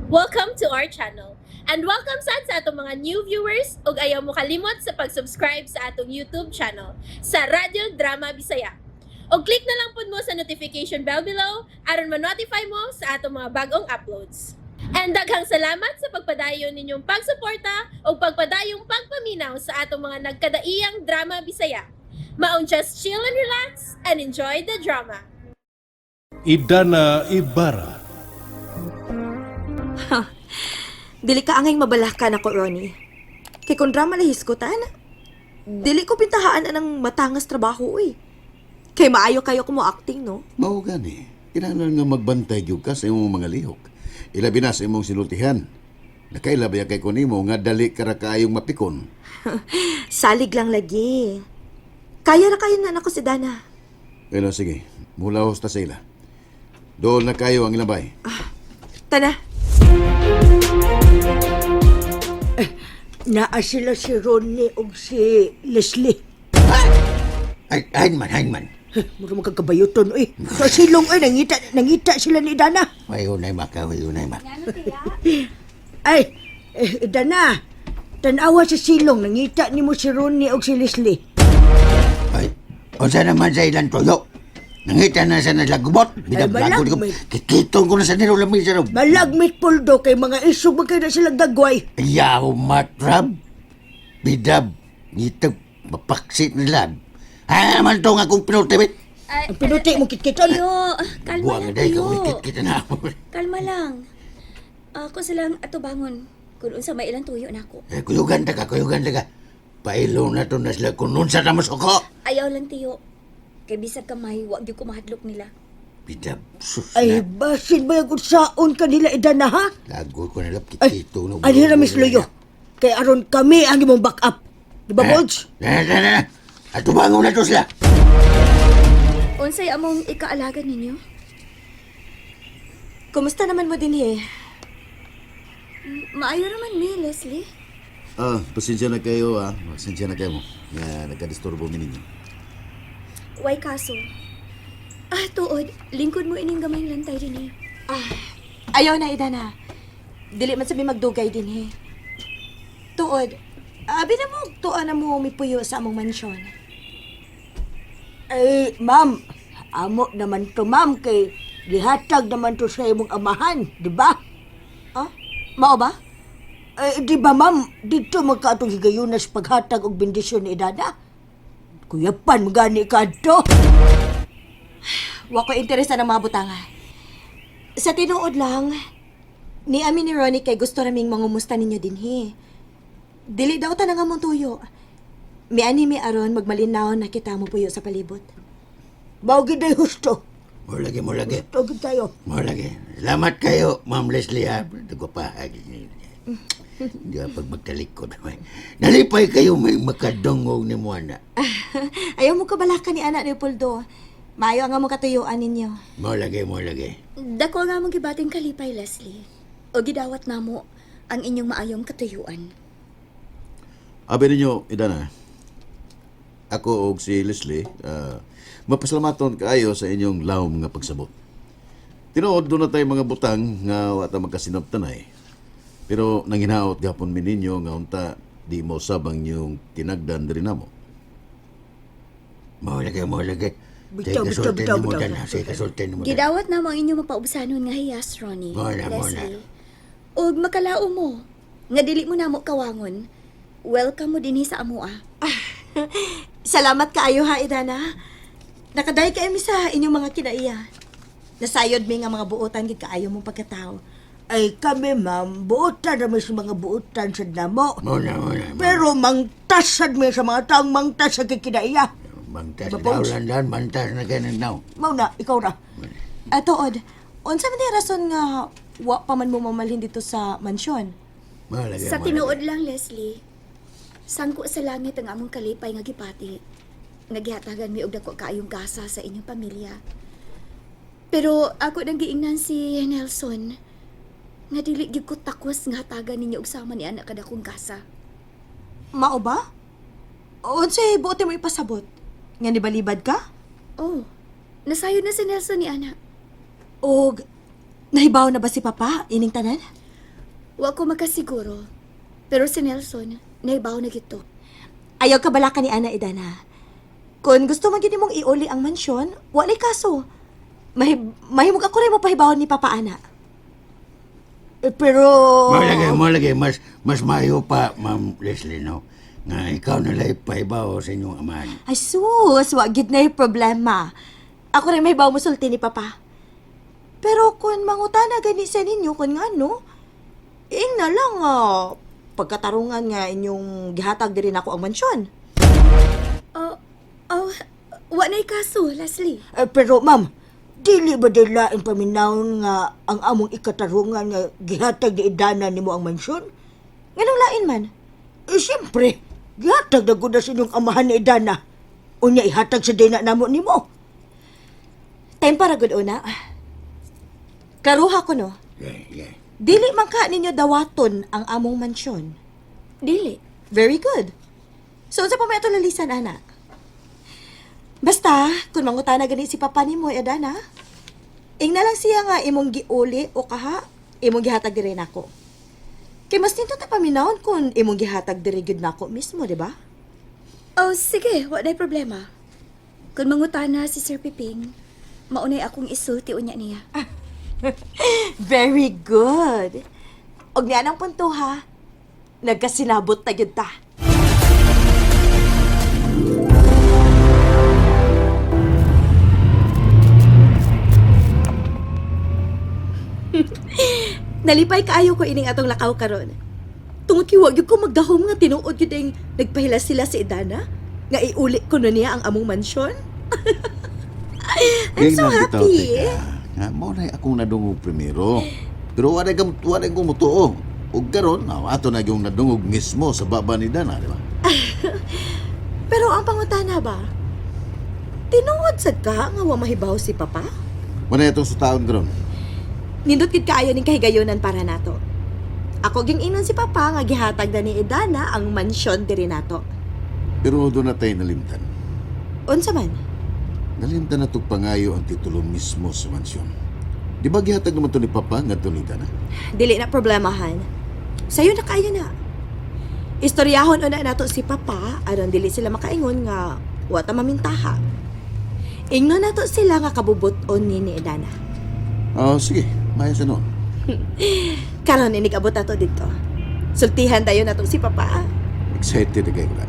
Welcome to our channel. And welcome sa atong mga new viewers ug ayaw mo kalimot sa pag-subscribe sa atong YouTube channel sa Radio Drama Bisaya. O click na lang pud mo sa notification bell below aron ma-notify mo sa atong mga bagong uploads. And daghang salamat sa pagpadayon ninyong pagsuporta o pagpadayong pagpaminaw sa atong mga nagkadaiyang Drama Bisaya. Maong just chill and relax and enjoy the drama. Idana Ibarra. Dili ka angay mabalahkan ako, Ronnie. Kay kung drama lahiskutan, dili ko pintahaan ng matangas trabaho, uy. Kay maayo kayo ko mo acting, no? Mao gani. Kinahanglan nga magbantay gyud ka sa imong mga lihok. Ilabi na sa imong sinultihan. Nakailabay kay kunimo nga dali ka ra kaayong mapikon. Salig lang lagi. Kaya na kayo na nako si Dana. Pero sige, mula hosta sa ila. Doon na kayo ang ilabay. Tana. Naa sila si Ronnie o si Leslie. Hangman. Muro magkakabayuton, uy. Sa silong, ay, nangita sila ni Dana. Wayunay maka, wayunay mak. Ay, Dana, tanawa sa silong, nangita ni mo si Ronnie o si Leslie. Ay, unsa naman sa ilang tuyo? Nangita na sa naglagubot. Bidablago ko. Kikitong ko na sa nilo lamig sa room. Malagmit puldo kay mga isog magkaya na silang dagway. Yaw matrab. Bidab. Ngitag mapaksit nila. Ha naman to nga kung pinultibit. Ang pinuti mo kitkiton. Tayo, kalma Buwang lang na dahi tayo. kung kita na ako. Kalma lang. Ako silang ato bangon. Kung unsa may ilang tuyo na ako. Kuyugan ta ka. Pailo na to na sila kung nun sa tamos ko. Ayaw lang tiyo. Kay bisag kamay, wag yung kumahadlok nila. Bidab. Sus Ay, na. basin ba yung saon kanila, Dana, ha? Lago ko na lap Ay, kitito. ano na, Miss Loyo? Kay aron kami ang imong backup. Di ba, Bods? Na. Ato bangon na to sila. Unsay among ikaalagan ninyo? Kumusta naman mo din, Maayo naman mi, Leslie. Pasensya na kayo Pasensya na kayo mo. Nga nagkadisturbo mi ninyo. Way kaso. Tuod, lingkod mo ining gamay lantay din Ayaw na, Idana. Dili man sabi magdugay din, Tuod, abi na mo, tuan na mo mipuyo sa among mansyon. Ay, ma'am. Amo naman to, ma'am, kay gihatag naman to sa imong amahan, di ba? Oh, mao ba? Di ba, ma'am, dito magkaatong higayunas paghatag og bendisyon ni Dada? Kuyapan, magani ka to. Wa ko interesa ng mga butanga. Sa tinuod lang, ni Ami ni Ronnie kay gusto naming mangumusta ninyo din, Dili daw ta nga mong tuyo. Mi ani mi aron magmalinaw na kita mo puyo sa palibot. Bawgi day husto. Mo lagi. Tugod tayo. Mo lagi. Salamat kayo, Ma'am Leslie ha. Nagpapahagi niyo. Hindi ka pag magtalikod. Nalipay kayo may makadungog ni Moana. Ayaw mo kabalakan ni anak ni Poldo. Maayo nga mo katuyuan ninyo. Mo lagi. Dako nga mong gibating kalipay, Leslie. O gidawat namo ang inyong maayong katuyuan. Abi ninyo, Idana. Ako og si Leslie, mapasalamaton kaayo sa inyong lawom nga pagsabot. Tinuod doon na tayo mga butang nga wata magkasinabtanay. Pero nanginaot gapon mi ninyo nga unta di mo sabang yung tinagdan diri namo. Mo lagi. Bitaw. Sige kasultan mo. Gidawat namo ang inyong mapaubsanon nga hiyas, Ronnie, Muna. Leslie. Og makalao mo, nga dili mo namo kawangon. Welcome mo dinhi sa amoa. Salamat kaayo ha, Idana. Nakaday kayo mi sa inyong mga kinaiya. Nasayod mi nga mga buotan gid kaayo mong pagkatao. Ay kami, ma'am, buutan naman sa mga buutan sa damo. Muna. Pero mangtasad mi sa mga taong mangtas sa kikinaiya. Mantas Babos. daw mantas na ganun daw. Mau na, ikaw na. Tuod, unsa man di rason nga wa pa man mo mamalhin dito sa mansyon? Sa tinuod lang, Leslie. Sangko sa langit ang among kalipay nga gipati. Nagihatagan mi og dako kaayong kasa sa inyong pamilya. Pero ako nang giingnan si Nelson. Nga dili gyud ko takwas nga hatagan ninyo og sama ni anak kada kong kasa. Mao ba? Unsay buote mo ipasabot? Nga nibalibad ka? Oh, nasayod na si Nelson ni anak. Og nahibaw na ba si Papa ining tanan? Wa ko makasiguro. Pero si Nelson, naibaw na gito. Ayaw ka bala ka ni Ana Idana. Kung gusto man gini mong iuli ang mansyon, walay kaso. Mahimog ako rin mo pahibawon ni Papa Ana. Pero... Malagay, mas mayo pa, Ma'am Leslie, no? Nga ikaw nalay paibaw sa inyong amahan. Ay sus, wag gid na yung problema. Ako rin may baw musulti ni Papa. Pero kung mangutana gani sa ninyo, kung nga no, na lang pagkatarungan nga inyong gihatag diri nako ang mansyon. Wa na'y kaso, Leslie. pero ma'am, dili ba dilain paminawon nga ang among ikatarungan nga gihatag ni Idana nimo ang mansyon? Nganong lain man? Siyempre, gihatag na gud na sa inyong amahan ni Idana. Unya ihatag sa dina namo nimo. Time para gud una. Klaruha ko no. Yeah. Dili man ka ninyo dawaton ang among mansyon. Dili. Very good. So, sa pamayato lalisan, ana. Basta, kung mangutana gani si Papa ni mo, Edana, na lang siya nga imong giuli o kaha, imong gihatag diri nako. Kay mas nito ta paminawon kung imong gihatag diri gid nako mismo, di ba? Oh, sige, wa na'y problema. Kung mangutana si Sir Piping, maunay akong isulti unya niya. Very good. Og niya ang punto ha, nagkasinabot na gyud ta. Nalipay kaayo ko ining atong lakaw karon. Tungod kiwag gyud ko magdahom nga tinuod gyud ang nagpahila sila si Idana nga iuli ko na niya ang among mansyon. I'm so happy. Nga mo na akong nadungog primero. Pero wala kong mutuo. Ug karon, ato na yung nadungog mismo sa baba ni Dana, di ba? Pero ang pangutana ba? Tinuod sad ka nga wa mahibaw si Papa? Wala itong sutaon karon. Nindot gid kaayo ning kahigayonan para nato. Ako ging inon si Papa nga gihatag na ni Idana ang mansyon diri nato. Pero doon na tayo nalimtan. Unsa man? Nalimtan na itong pangayo ang titulo mismo sa mansyon. Di ba gihatag naman ito ni Papa nga ito ni Dana? Dili na problemahan. Sayo na kaayo na. Istoryahon una nato si Papa aron dili sila makaingon nga wa ta mamintaha. Ingnon nato sila nga kabubuton ni Idana. Sige. Mayas ano. Karon inig abot ato dito. Sultihan tayo nato si Papa. Excited na kayo na.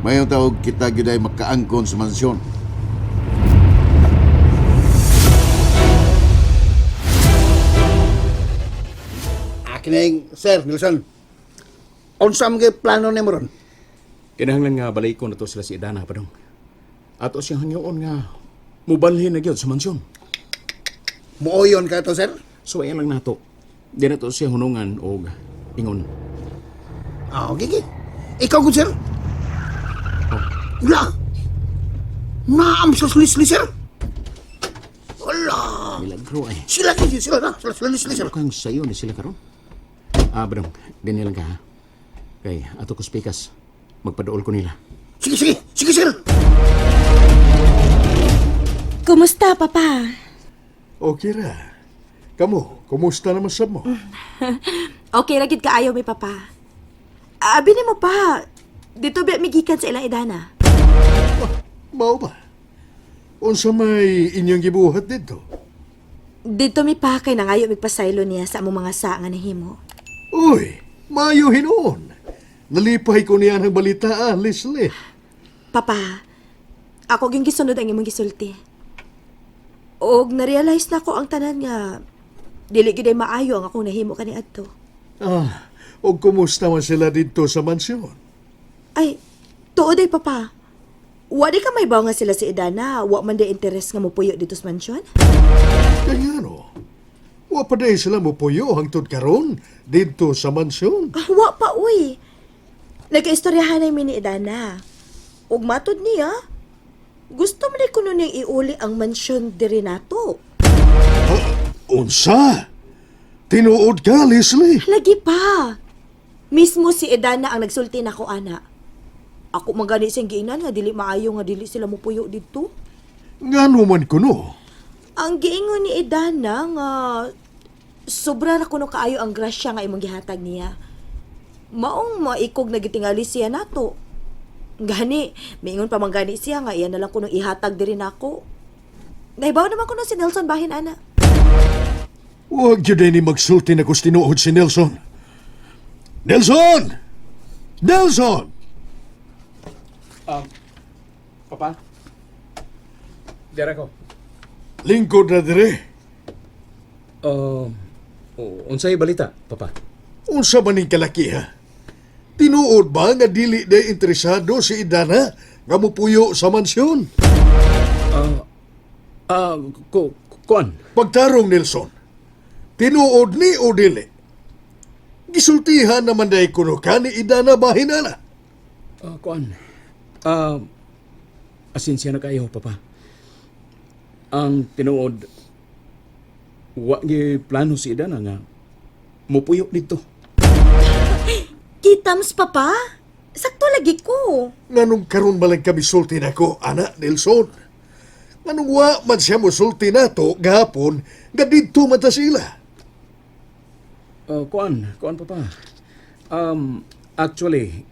Mayong tawag kita gyud ay makaangkon sa mansyon. Kining, Sir Nelson. Unsa man kay plano nimo ron? Kinahanglan nga balikon na to sila si Idana, padong. Ato siyang hangyoon nga mubalhin na gyud sa mansyon. Muoyon ka to, Sir? So ayan lang nato. Di na to siya hunungan o ingon. Okay. Ikaw gud, Sir? Wala. Naam sa Leslie, Sir? Wala. Milagro ay. Sila na. Sila Leslie, Sir. Kang sayo ni sila karon. Badong, din lang ka ha. Kay ato ko speakas. Magpaduol ko nila. Sige, Sir. Kumusta, Papa? Okay ra. Kamu, kumusta naman sa mo? Okay ra gid kaayo mi Papa. Abi ni mo pa. Dito ba migikan sa ilang Idana? Mao ba? Unsa may inyong gibuhat dito? Dito mi pa kay nangayo migpasaylo niya sa among mga sa nga nahimo. Uy, mayo hinoon. Nalipay ko niya ng balitaan, Leslie. Papa, ako ging gisunod ang imong gisulti. Og na-realize na ko ang tanan nga dili gyud ay maayo ang akong nahimo kaniadto. O kumusta man sila dito sa mansyon? Ay, tuod ay Papa. Wa di ka may baw nga sila si Idana, wa man di interes nga mopuyo dito sa mansyon? Kaya ano? Wa pa day sila mo puyo hangtod karon dito sa mansyon. Wa pa uy. Nagkaistoryahan na ni Idana. Ug matod niya, gusto man kuno niyang iuli ang mansyon diri nato. Unsa? Tinuod ka, Leslie? Lagi pa. Mismo si Idana ang nagsulti nako ana. Ako magani sing giingnan nga dili maayo nga dili sila mopuyo dito. Ngano man kuno? Ang giingon ni Idana nga sobra ra kuno kaayo ang grasya nga imong gihatag niya. Maong maikog na gitingali siya nato. Gani, miingon pa man gani siya nga iya na lang kuno ihatag diri nako. Nahibaw naman kuno si Nelson bahin ana. Huwag yun ni magsulti na tinuod si Nelson. Nelson! Nelson! Papa? Dira ko. Lingkod na dire. Unsay balita, Papa? Unsa man ning kalaki ha? Tinuod ba nga dili na interesado si Idana nga mupuyo sa mansyon? Kuan? Pagtarong Nelson, tinuod ni o dili? Gisultihan naman dahi kuno ka ni Idana bahinana. Kuan? Asinsya na kayo, Papa. Ang tinuod, wa gi plano si Idana nga mupuyo dito. Kitams papa, sakto lagi ko. Nganong karon malang kami sulti nako, anak Nelson. Nganong wa man siya mo sulti nato gahapon nga didto man ta sila. Kuan, Papa. Actually,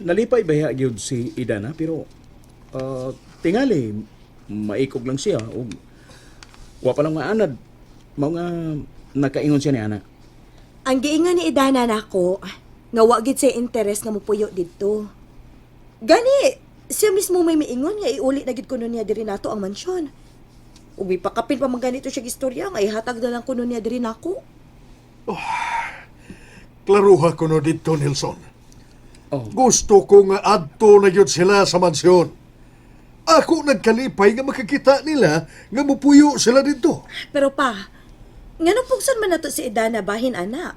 nalipay baya gyud si Idana pero tingali maikog lang siya ug wa pa lang maanad mao nga nakaingon siya ni ana. Ang giingan ni Idana nako, nga wa gid siya interes nga mupuyo didto. Gani, siya mismo may miingon nga iuli na gid kuno niya diri nato ang mansyon. Ug may pakapin pa man ganito siya istorya nga ihatag na lang kuno niya diri nako. Klaruha ko no dito, Nelson. Oh. Gusto ko nga adto na yun sila sa mansyon. Ako nagkalipay nga makakita nila nga mupuyo sila dito. Pero pa, nganong pugson man nato si Idana bahin ana?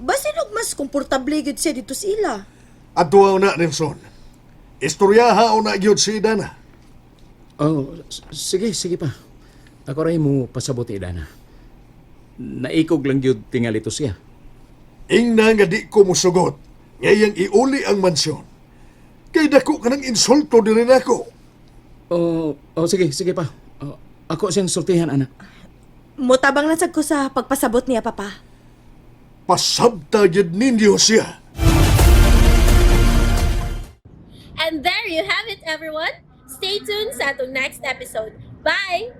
Basin og mas komportable gid siya dito sila. Adto na, Nelson. Istoryaha o na yun si Idana. Sige pa. Ako ray mo pasabot Idana. Naikog lang gyud tingali to siya. Ingna nga di ko musugot. Ngayang iuli ang mansyon. Kay dako ka ng insulto din ako. Sige pa. Ako siyang sultihan, anak. Mutabang na sad ko sa pagpasabot niya papa. Pasabta yun ninyo siya. And there you have it, everyone. Stay tuned sa atong next episode. Bye!